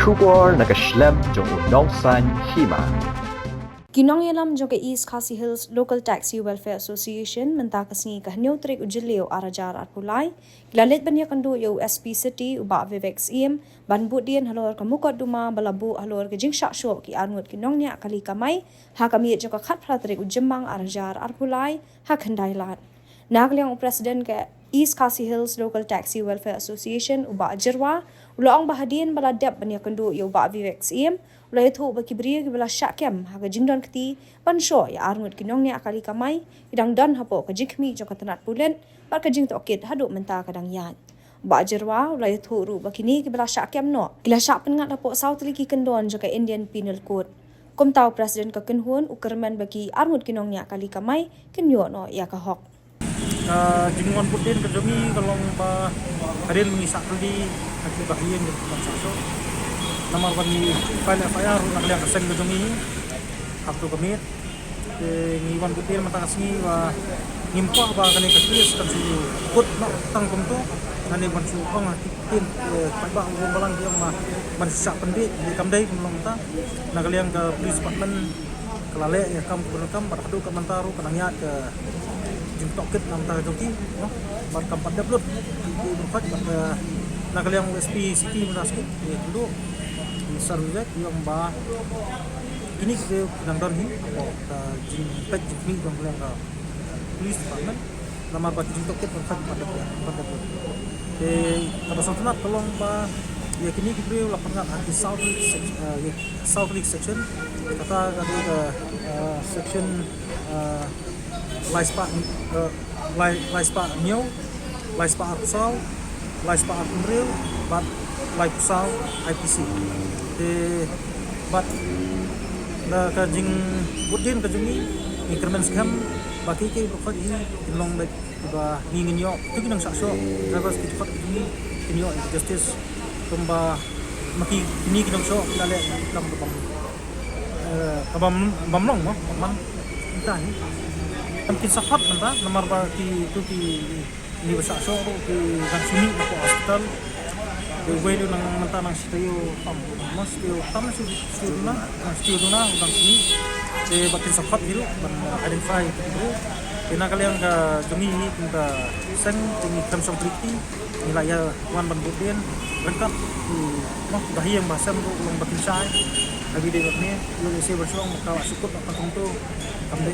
Shubor nakaslem jong unong san hima. Kinong yalam jong East Khasi Hills Local Taxi Welfare Association mentakasni kahnyo trik ujilio arajar arpulai gilalit banya kandu yo SP City uba Vivex im banbut dien halor kamukot duma balabu halor ke jingsha sho ki arngut kinong nya kali kamai ha kami jong khat pratrik ujemang arajar arpulai ha khandailat nagliang presiden ke East Khasi Hills Local Taxi Welfare Association uba Jirwa ulang bahadien baladap banya kandu yo uba Vivex im ulai thu baki bria ki bala syakem haga jingdon kti pansho ya arngut kinong ni akali kamai idang dan hapo ka jikmi jo katanat pulen par ka jing tokit hadu menta kadang yan ba jerwa ulai thu ru bakini ki bala syakem no kila syak pengat hapo south liki kendon jo ka Indian Penal Code kom tau presiden ka kenhun ukerman bagi arngut kinong ni akali kamai kenyo no ya ka hok jingon putin kerjumi kalau ba harin mengisak di hati bahian di bangsa so nomor bagi file FIR nak lihat kesen kerjumi aktu kemit ngiwan putin matangasi wa ngimpa ba kani kesris kan si kut nak tangkum tu nani bansu ong tin paiba ngom balang dia ma bansa pendit di kamdai melong ta nak liang ke police department kelale ya kam kunakam barhadu ka mantaru kanangya ke jintokit nam ta joki no bar kampat develop di tempat pada nakaliang USP City Meraski dulu sarujak yang ba ini ke nangdon hi apa jin pet jikmi yang bilang ka police department nama bat jintokit tempat pada pada santunat tolong ba ya kini kita lapangan anti South League section kata ada section Laispa New, Laispa Arsal, Laispa Arunril, but Laispa IPC. But the kajing budin kajungi increment scam baki ke profit ini long back tiba ngingin yo tu kinang sakso drivers kita fat ini kinyo justice tumba maki ini kinang so lale kam bamlong mo man entah ni mungkin sahat nanda nomor bagi tu di besar so di kan sini di hospital di welu nang menta nang stio mas stio duna nang sini di batin sahat hiru ban identify itu kena kalian ke jumi kita sen tinggi terms of treaty nilai ya wan ban budien lengkap di bahi yang bahasa yang batin sai habis dia ni lu isi bersuang maka syukur tak tentu kami